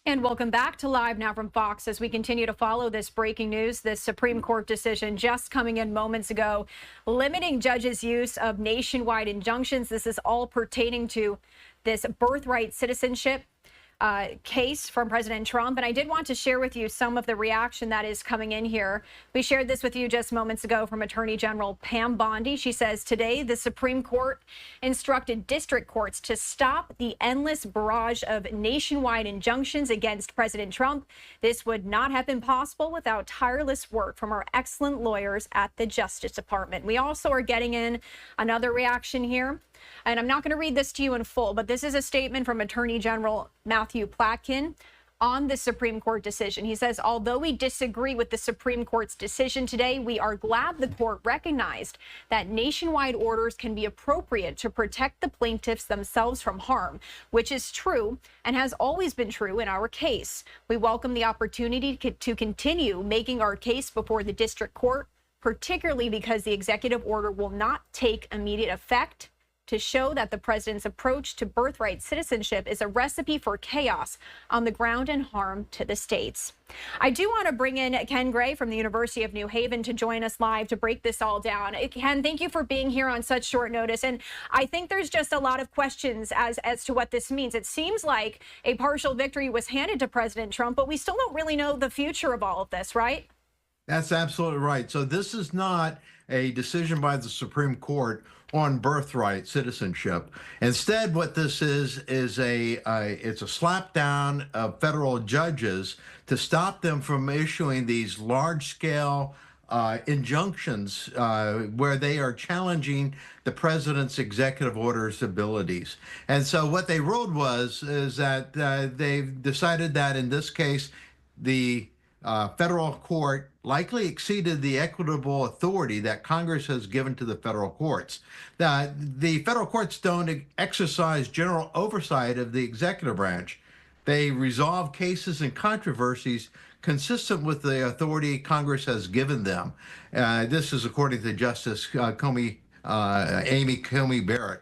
And welcome back to Live Now from Fox as we continue to follow this breaking news. This Supreme Court decision just coming in moments ago, limiting judges' use of nationwide injunctions. This is all pertaining to this birthright citizenship case from President Trump. And I did want to share with you some of the reaction that is coming in here. We shared this with you just moments ago from Attorney General Pam Bondi. She says today the Supreme Court instructed district courts to stop the endless barrage of nationwide injunctions against President Trump. This would not have been possible without tireless work from our excellent lawyers at the Justice Department. We also are getting in another reaction here. And I'm not going to read this to you in full, but this is a statement from Attorney General Matthew Platkin on the Supreme Court decision. He says, although we disagree with the Supreme Court's decision today, we are glad the court recognized that nationwide orders can be appropriate to protect the plaintiffs themselves from harm, which is true and has always been true in our case. We welcome the opportunity to continue making our case before the district court, particularly because the executive order will not take immediate effect, to show that the president's approach to birthright citizenship is a recipe for chaos on the ground and harm to the states. I do want to bring in Ken Gray from the University of New Haven to join us live to break this all down. Ken, thank you for being here on such short notice. And I think there's just a lot of questions as to what this means. It seems like a partial victory was handed to President Trump, but we still don't really know the future of all of this, right? That's absolutely right. So this is not a decision by the Supreme Court on birthright citizenship. Instead, what this is it's a slapdown of federal judges to stop them from issuing these large-scale injunctions where they are challenging the president's executive order's abilities. And so what they ruled is that they've decided that in this case, the federal court likely exceeded the equitable authority that Congress has given to the federal courts. The federal courts don't exercise general oversight of the executive branch. They resolve cases and controversies consistent with the authority Congress has given them. This is according to Justice Amy Coney Barrett.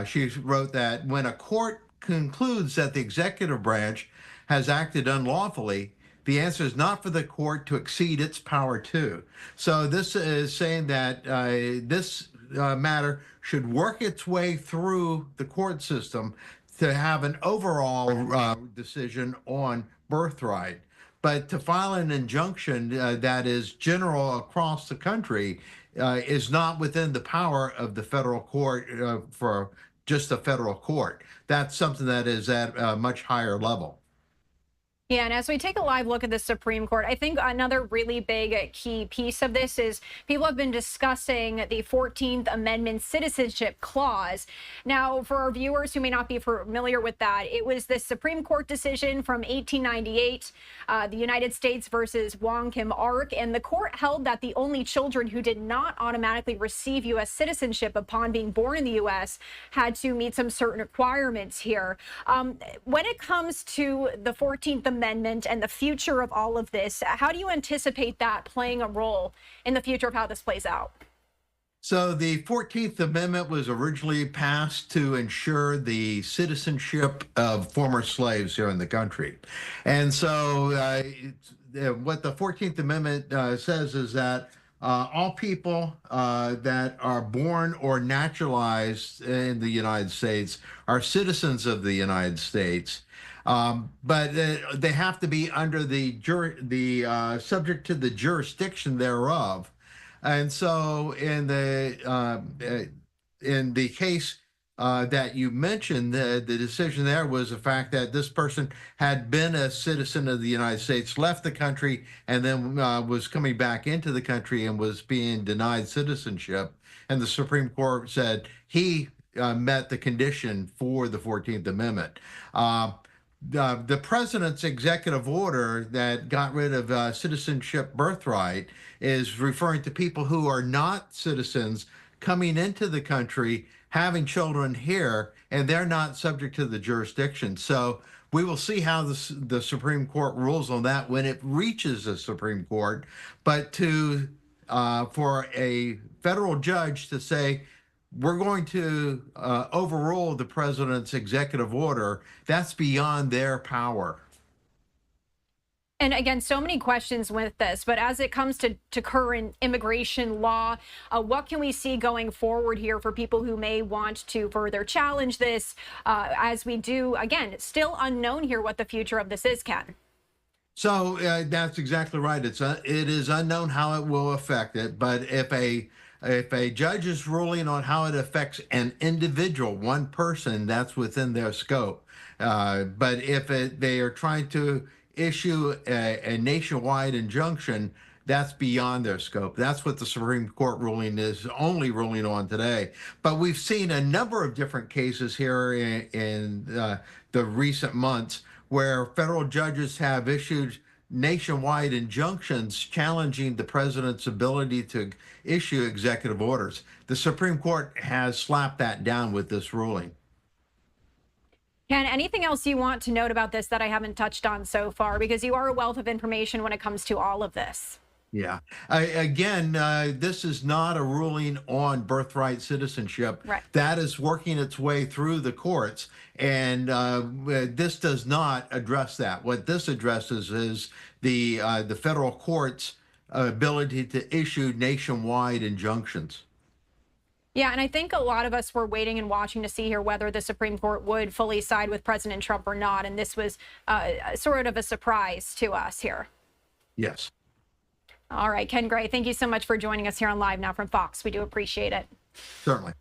She wrote that when a court concludes that the executive branch has acted unlawfully, the answer is not for the court to exceed its power too. So this is saying that this matter should work its way through the court system to have an overall decision on birthright. But to file an injunction that is general across the country is not within the power of the federal court for just the federal court. That's something that is at a much higher level. Yeah, and as we take a live look at the Supreme Court, I think another really big key piece of this is people have been discussing the 14th Amendment citizenship clause. Now, for our viewers who may not be familiar with that, it was the Supreme Court decision from 1898, the United States versus Wong Kim Ark, and the court held that the only children who did not automatically receive U.S. citizenship upon being born in the U.S. had to meet some certain requirements here. When it comes to the 14th Amendment and the future of all of this, how do you anticipate that playing a role in the future of how this plays out? So the 14th Amendment was originally passed to ensure the citizenship of former slaves here in the country. And so what the 14th Amendment says is that all people that are born or naturalized in the United States are citizens of the United States. But they have to be under the subject to the jurisdiction thereof. And so in the case that you mentioned, the decision there was the fact that this person had been a citizen of the United States, left the country, and then was coming back into the country and was being denied citizenship. And the Supreme Court said he met the condition for the 14th Amendment. The president's executive order that got rid of citizenship birthright is referring to people who are not citizens coming into the country, having children here, and they're not subject to the jurisdiction. So we will see how the Supreme Court rules on that when it reaches the Supreme Court. But for a federal judge to say, we're going to overrule the president's executive order, that's beyond their power. And again, so many questions with this, but as it comes to current immigration law, what can we see going forward here for people who may want to further challenge this? As we do, again, it's still unknown here what the future of this is, Ken. So that's exactly right. It is unknown how it will affect it, but if a judge is ruling on how it affects an individual, one person, that's within their scope. But if they are trying to issue a nationwide injunction, that's beyond their scope. That's what the Supreme Court ruling is only ruling on today. But we've seen a number of different cases here in the recent months where federal judges have issued nationwide injunctions challenging the president's ability to issue executive orders. The Supreme Court has slapped that down with this ruling. Ken, anything else you want to note about this that I haven't touched on so far? Because you are a wealth of information when it comes to all of this. Yeah. Again, this is not a ruling on birthright citizenship. Right. That is working its way through the courts. And this does not address that. What this addresses is the federal court's ability to issue nationwide injunctions. Yeah, and I think a lot of us were waiting and watching to see here whether the Supreme Court would fully side with President Trump or not. And this was sort of a surprise to us here. Yes. All right, Ken Gray, thank you so much for joining us here on Live Now from Fox. We do appreciate it. Certainly.